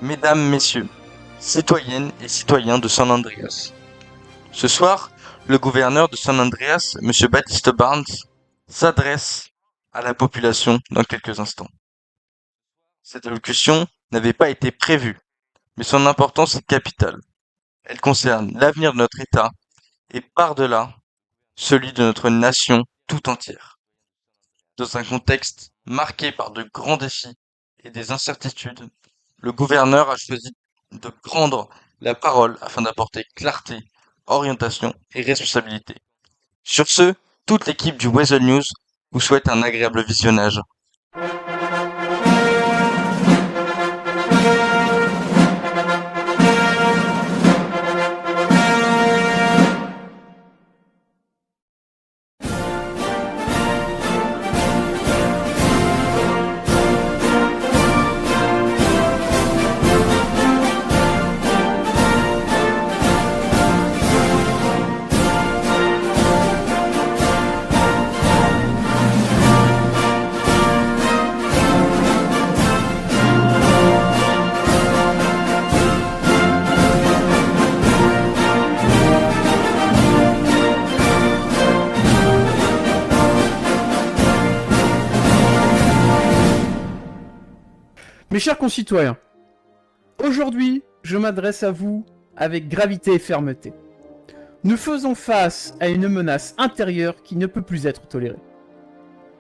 Mesdames, Messieurs, citoyennes et citoyens de San Andreas. Ce soir, le gouverneur de San Andreas, M. Baptiste Barnes, s'adresse à la population dans quelques instants. Cette allocution n'avait pas été prévue, mais son importance est capitale. Elle concerne l'avenir de notre État et par-delà, celui de notre nation tout entière. Dans un contexte marqué par de grands défis et des incertitudes, le gouverneur a choisi de prendre la parole afin d'apporter clarté, orientation et responsabilité. Sur ce, toute l'équipe du Weasel News vous souhaite un agréable visionnage. Mes chers concitoyens, aujourd'hui, je m'adresse à vous avec gravité et fermeté. Nous faisons face à une menace intérieure qui ne peut plus être tolérée.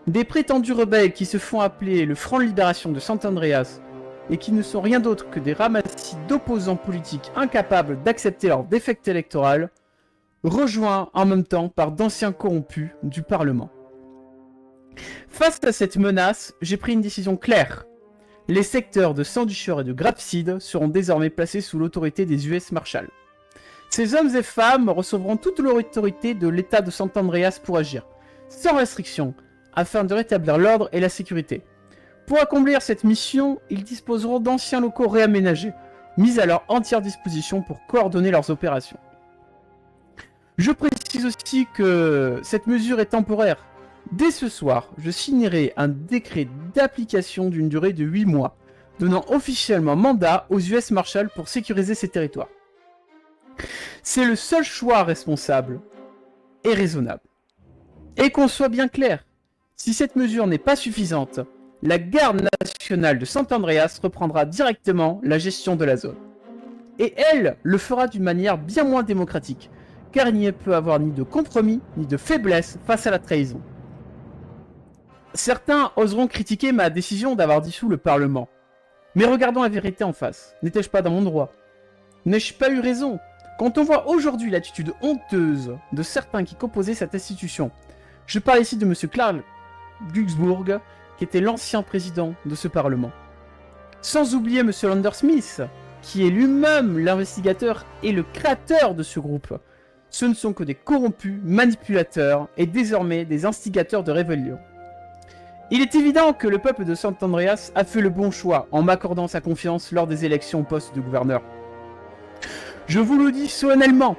Des prétendus rebelles qui se font appeler le Front de Libération de Sant Andreas et qui ne sont rien d'autre que des ramassis d'opposants politiques incapables d'accepter leur défaite électorale, rejoints en même temps par d'anciens corrompus du Parlement. Face à cette menace, j'ai pris une décision claire. Les secteurs de Sandyshire et de Grapeseed seront désormais placés sous l'autorité des US Marshals. Ces hommes et femmes recevront toute l'autorité de l'État de Sant Andreas pour agir, sans restriction, afin de rétablir l'ordre et la sécurité. Pour accomplir cette mission, ils disposeront d'anciens locaux réaménagés, mis à leur entière disposition pour coordonner leurs opérations. Je précise aussi que cette mesure est temporaire. Dès ce soir, je signerai un décret d'application d'une durée de 8 mois, donnant officiellement mandat aux US Marshals pour sécuriser ces territoires. C'est le seul choix responsable et raisonnable. Et qu'on soit bien clair, si cette mesure n'est pas suffisante, la garde nationale de Sant Andreas reprendra directement la gestion de la zone. Et elle le fera d'une manière bien moins démocratique, car il n'y peut avoir ni de compromis, ni de faiblesse face à la trahison. Certains oseront critiquer ma décision d'avoir dissous le Parlement. Mais regardons la vérité en face. N'étais-je pas dans mon droit? N'ai-je pas eu raison? Quand on voit aujourd'hui l'attitude honteuse de certains qui composaient cette institution, je parle ici de M. Clark Gugsburg, qui était l'ancien président de ce Parlement. Sans oublier M. Lander Smith, qui est lui-même l'investigateur et le créateur de ce groupe. Ce ne sont que des corrompus, manipulateurs et désormais des instigateurs de rébellion. Il est évident que le peuple de Sant Andreas a fait le bon choix en m'accordant sa confiance lors des élections au poste de gouverneur. Je vous le dis solennellement,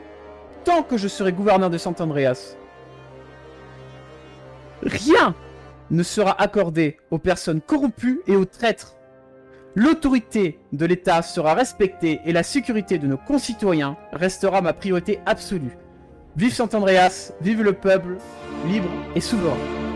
tant que je serai gouverneur de Sant Andreas, rien ne sera accordé aux personnes corrompues et aux traîtres. L'autorité de l'État sera respectée et la sécurité de nos concitoyens restera ma priorité absolue. Vive Sant Andreas, vive le peuple, libre et souverain.